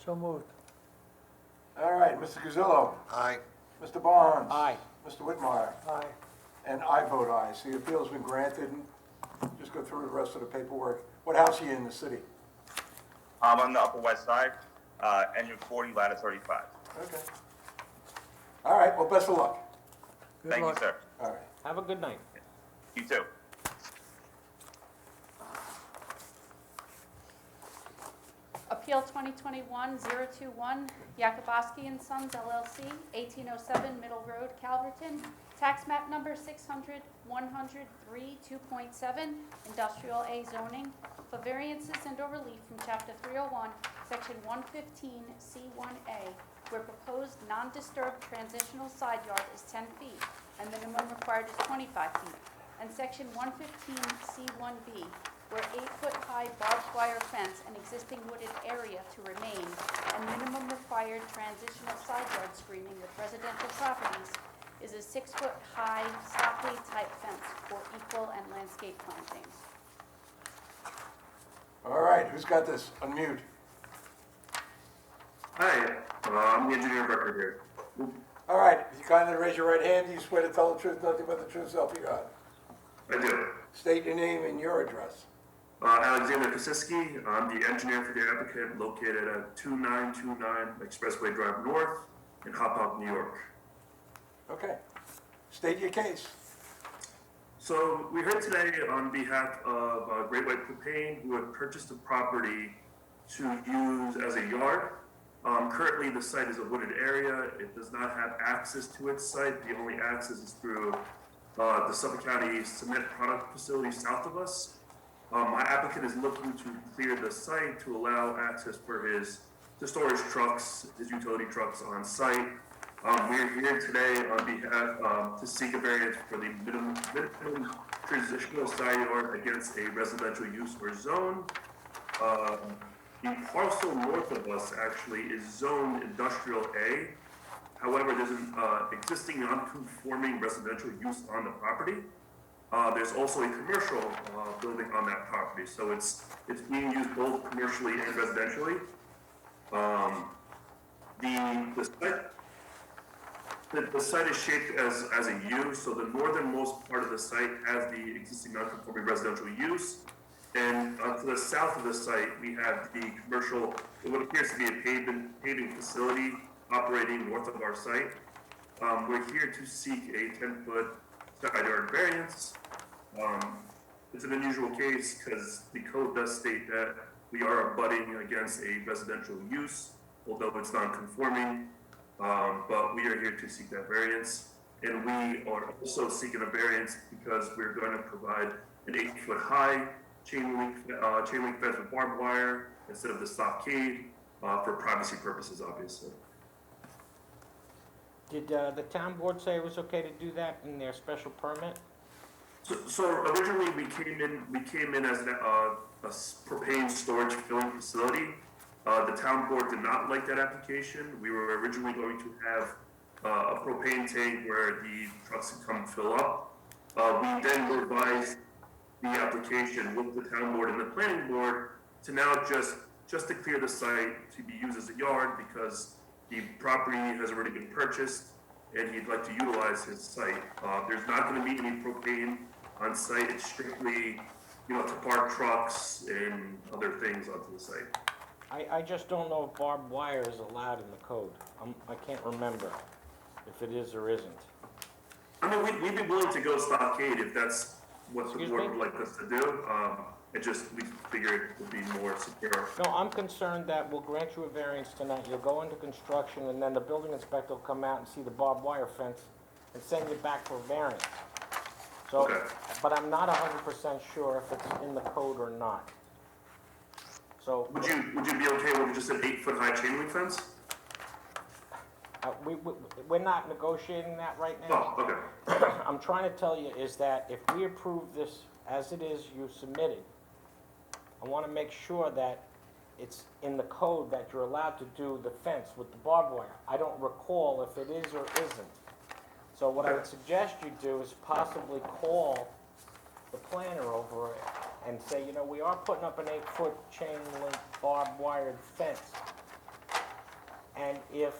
So moved. All right, Mr. Guzillo. Aye. Mr. Barnes. Aye. Mr. Whitmire. Aye. And I vote aye. So the appeal's been granted. Just go through the rest of the paperwork. What house are you in the city? I'm on the Upper West Side, engine 40, ladder 35. Okay. All right, well, best of luck. Good Thank luck. you, sir. All right. Have a good night. You too. Appeal 2021-021, Yakubowski and Sons LLC, 1807 Middle Road, Calverton. Tax map number 600-103, 2.7, Industrial A zoning, for variances and/or relief from Chapter 301, Section 115C1A, where proposed non-disturbed transitional side yard is 10 feet and minimum required is 25 feet, and Section 115C1B, where 8-foot-high barbed wire fence and existing wooded area to remain, and minimum required transitional side yard screening with residential properties is a 6-foot-high stockade-type fence for equal and landscape plantings. All right, who's got this? Unmute. Hi, I'm the engineer of record here. All right, if you kindly raise your right hand, do you swear to tell the truth, nothing but the truth, so help you God? I do. State your name and your address. Alexander Kosiski, I'm the engineer for the applicant located at 2929 Expressway Drive North in Hopog, New York. Okay. State your case. So we're here today on behalf of Great White Propane, who had purchased the property to use as a yard. Currently, the site is a wooded area. It does not have access to its site. The only access is through the Suffolk County Cement Product Facility south of us. My applicant is looking to clear the site to allow access for his storage trucks, his utility trucks on site. We're here today on behalf to seek a variance for the minimum transitional side yard against a residential use or zone. The parcel north of us actually is zoned industrial A. However, there's an existing non-conforming residential use on the property. There's also a commercial building on that property, so it's being used both commercially and residentially. The site is shaped as a U, so the northernmost part of the site has the existing non-conforming residential use. And to the south of the site, we have the commercial, what appears to be a paving facility operating north of our site. We're here to seek a 10-foot side yard variance. It's an unusual case because the code does state that we are abutting against a residential use, although it's non-conforming. But we are here to seek that variance. And we are also seeking a variance because we're going to provide an 8-foot-high chain link fence with barbed wire instead of the stockade, for privacy purposes, obviously. Did the town board say it was okay to do that in their special permit? So originally, we came in as a propane storage filling facility. The town board did not like that application. We were originally going to have a propane tank where the trucks would come fill up. We then revised the application with the town board and the planning board to now just to clear the site to be used as a yard because the property has already been purchased and he'd like to utilize his site. There's not going to be any propane on site. It's strictly, to park trucks and other things onto the site. I just don't know if barbed wire is allowed in the code. I can't remember if it is or isn't. I mean, we'd be willing to go stockade if that's what the Excuse board me? would like us to do. We figured it would be more secure. No, I'm concerned that we'll grant you a variance tonight, you'll go into construction, and then the building inspector will come out and see the barbed wire fence and send you back for a variance. So, Okay. but I'm not 100% sure if it's in the code or not. So, Would you be okay with just an 8-foot-high chain link fence? we're not negotiating that right now. Oh, okay. I'm trying to tell you is that if we approve this as it is you submitted, I want to make sure that it's in the code that you're allowed to do the fence with the barbed wire. I don't recall if it is or isn't. So what I would suggest you do is possibly call the planner over and say, we are putting up an 8-foot chain link barbed wired fence. And if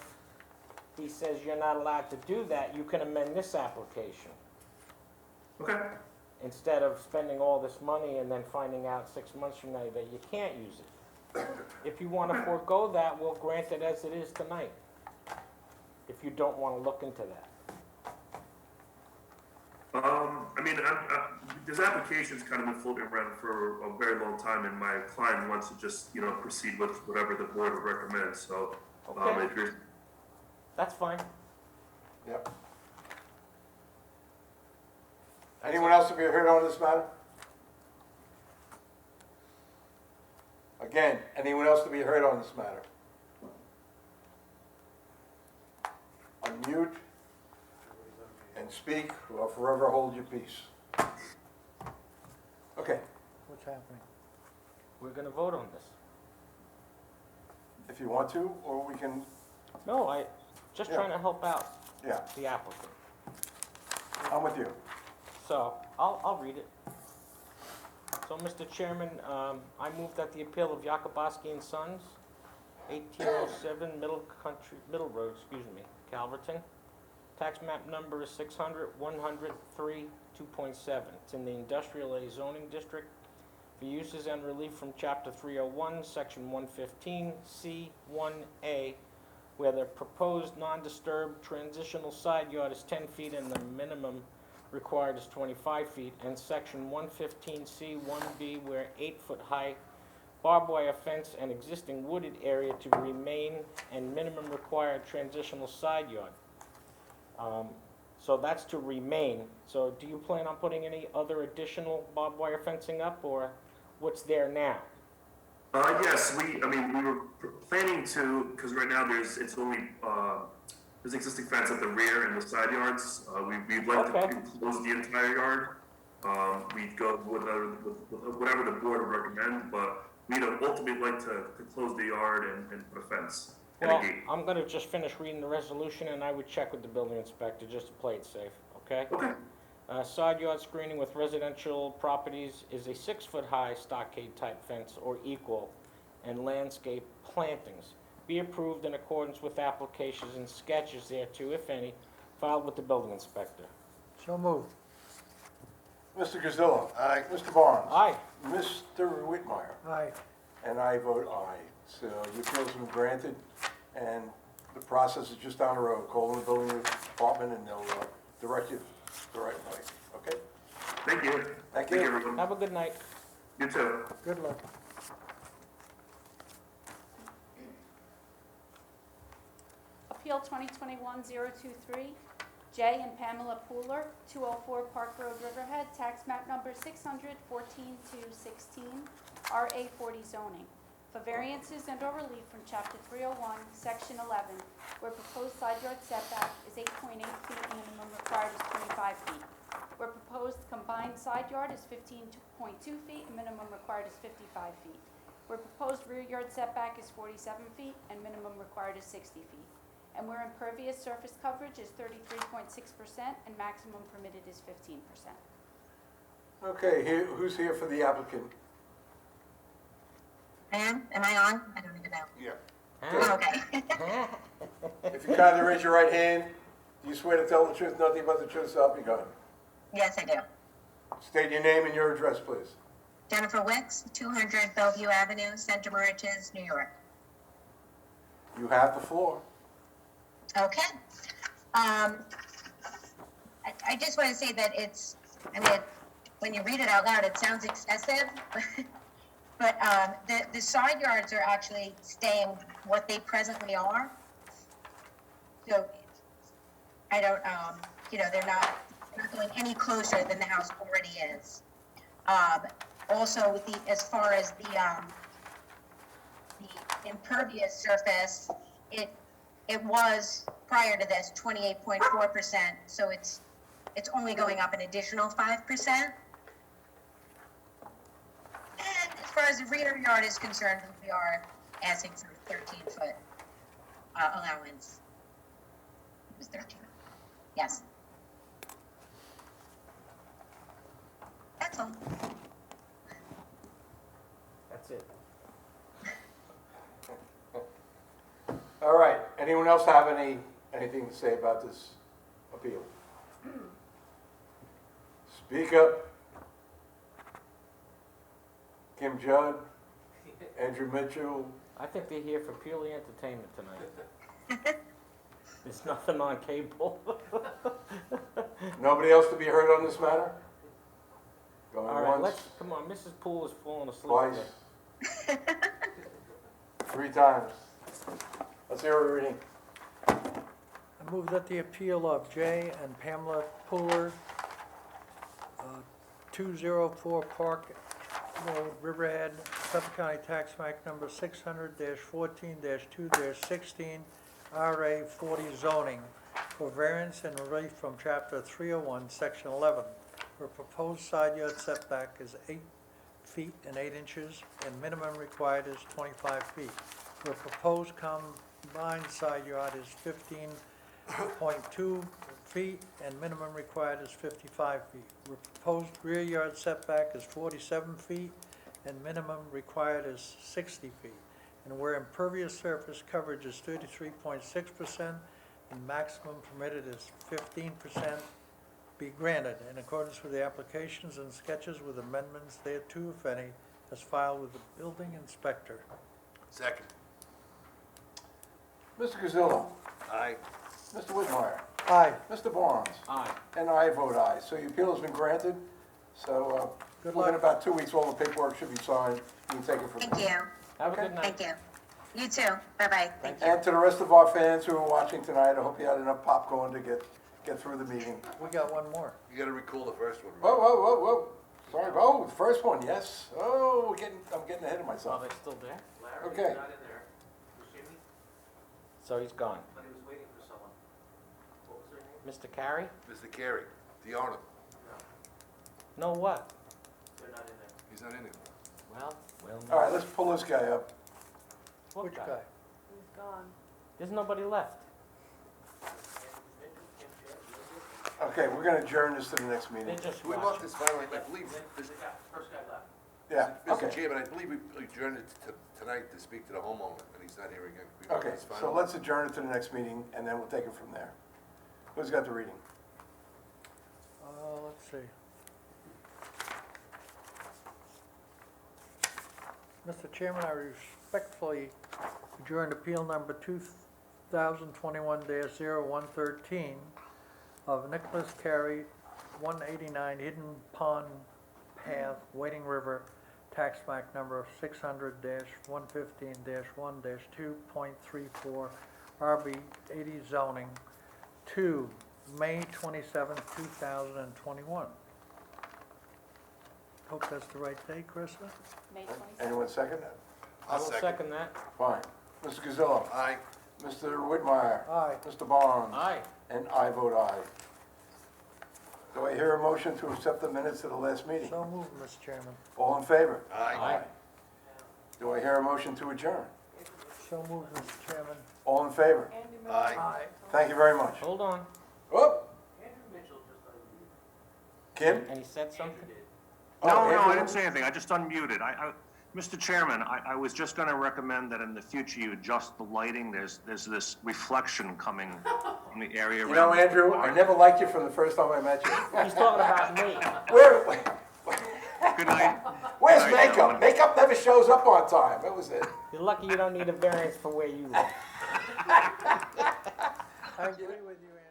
he says you're not allowed to do that, you can amend this application. Okay. Instead of spending all this money and then finding out 6 months from now that you can't use it. If you want to forego that, we'll grant it as it is tonight. If you don't want to look into that. I mean, this application's kind of been floating around for a very long time, and my client wants to just, proceed with whatever the board would recommend, so, Okay. if you're, That's fine. Yep. Anyone else to be heard on this matter? Again, anyone else to be heard on this matter? Unmute and speak, or forever hold your peace. Okay, What's happening? We're going to vote on this. if you want to, or we can, No, just Yeah. trying to help out yeah, the applicant. I'm with you. So, I'll read it. So, Mr. Chairman, I move that the appeal of Yakubowski and Sons, 1807 Middle Road, Calverton. Tax map number is 600-103-2.7. It's in the Industrial A zoning district for uses and relief from Chapter 301, Section 115, C1A, where the proposed non-disturbed transitional side yard is 10 feet and the minimum required is 25 feet, and Section 115C1B, where 8-foot-high barbed wire fence and existing wooded area to remain and minimum required transitional side yard. So that's to remain. So do you plan on putting any other additional barbed wire fencing up, or what's there now? Yes, we were planning to, because right now there's existing fence at the rear and the side yards. We'd like Okay. to close the entire yard. We'd go with whatever the board would recommend, but we'd ultimately like to close the yard and put a fence and a Well, gate. I'm gonna just finish reading the resolution, and I would check with the building inspector just to play it safe, okay? Okay. Side yard screening with residential properties is a 6-foot-high stockade-type fence or equal, and landscape plantings. Be approved in accordance with applications and sketches thereto, if any, filed with the building inspector. So moved. Mr. Gazillo. Aye. Mr. Barnes. Aye. Mr. Whitmire. Aye. And I vote aye. So your appeal's been granted, and the process is just down the road. Call the building department, and they'll direct you the right way. Okay? Thank you. Thank you. everyone. Have a good night. You too. Good luck. Appeal 2021-023, Jay and Pamela Pooler, 204 Park Road, Riverhead, tax map number 600-14-216, RA 40 zoning, for variances and/or relief from Chapter 301, Section 11, where proposed side yard setback is 8.8 feet, minimum required is 25 feet. Where proposed combined side yard is 15.2 feet, and minimum required is 55 feet. Where proposed rear yard setback is 47 feet, and minimum required is 60 feet. And where impervious surface coverage is 33.6%, and maximum permitted is 15%. Okay, who's here for the applicant? Am I on? I don't even know. Yeah. Oh, okay. If you kindly raise your right hand, do you swear to tell the truth, nothing but the truth, so help you God? Yes, I do. State your name and your address, please. Jennifer Wicks, 200 Bellevue Avenue, Center Moriches, New York. You have the floor. Okay. I just want to say that it's, I mean, when you read it out loud, it sounds excessive, but the side yards are actually staying what they presently are. So I don't, they're not going any closer than the house already is. Also, with as far as the impervious surface, it was prior to this 28.4%, so it's only going up an additional 5%. And as far as the rear yard is concerned, we are asking for a 13-foot allowance. It was 13. Yes. That's all. That's it. All right, anyone else have anything to say about this appeal? Speak up. Kim Judd, Andrew Mitchell. I think they're here for purely entertainment tonight. There's nothing on cable. Nobody else to be heard on this matter? Going All right, once, come on, Mrs. Poole is falling asleep. twice, there. 3 times. Let's hear a reading. I move that the appeal of Jay and Pamela Pooler, 204 Park Road, Riverhead, Suffolk County Tax Map number 600-14-2-16, RA 40 zoning, for variance and relief from Chapter 301, Section 11, where proposed side yard setback is 8 feet and 8 inches, and minimum required is 25 feet. Where proposed combined side yard is 15.2 feet, and minimum required is 55 feet. Where proposed rear yard setback is 47 feet, and minimum required is 60 feet. And where impervious surface coverage is 33.6%, and maximum permitted is 15%, be granted in accordance with the applications and sketches with amendments thereto, if any, as filed with the building inspector. Second. Mr. Gazillo. Aye. Mr. Whitmire. Aye. Mr. Barnes. Aye. And I vote aye. So your appeal has been granted. So Good within luck. about 2 weeks, all the paperwork should be signed. You can take it from Thank there. you. Have a good night. Thank you. You too. Bye-bye. Thank you. And to the rest of our fans who are watching tonight, I hope you had enough popcorn to get through the meeting. We got one more. You gotta recall the first one. Whoa, whoa, whoa, whoa. Sorry, oh, the first one, yes. Oh, I'm getting ahead of Are myself. they still there? Okay. So he's gone. But he was waiting for someone. What was their name? Mr. Carey? Mr. Carey, the owner. No what? They're not in there. He's not in it. Well, All right, let's pull this guy up. What Which guy? He's gone. There's nobody left. Okay, we're gonna adjourn this to the next They meeting. just We watched. want this finally, I believe, First guy left. Yeah, Mr. okay. Chairman, I believe we adjourned it tonight to speak to the homeowner, and he's not here again. We want Okay, this so final. let's adjourn it to the next meeting, and then we'll take it from there. Who's got the reading? Let's see. Mr. Chairman, I respectfully adjourn appeal number 2021-0113 of Nicholas Carey, 189 Hidden Pond Path, Wading River, tax map number 600-115-1-2.34, RB 80 zoning, to May 27th, 2021. Hope that's the right date, Krista? May 27th. Anyone second that? I will second that. Fine. Mr. Gazillo? Aye. Mr. Whitmire? Aye. Mr. Barnes? Aye. And I vote aye. Do I hear a motion to accept the minutes of the last meeting? So moved, Mr. Chairman. All in favor? Aye. Do I hear a motion to adjourn? So moved, Mr. Chairman. All in favor? Aye. Thank you very much. Hold on. Whoop. Kim? And he said something? Oh, No, Andrew? I didn't say anything, I just unmuted. Mr. Chairman, I was just gonna recommend that in the future you adjust the lighting. There's this reflection coming from the area around. You know, Andrew, I never liked you from the first time I met you. He's talking about me. Good night. Where's Good night, makeup? gentlemen. Makeup never shows up on time. That was it. You're lucky you don't need a variance for where you live. I agree with you, Andy.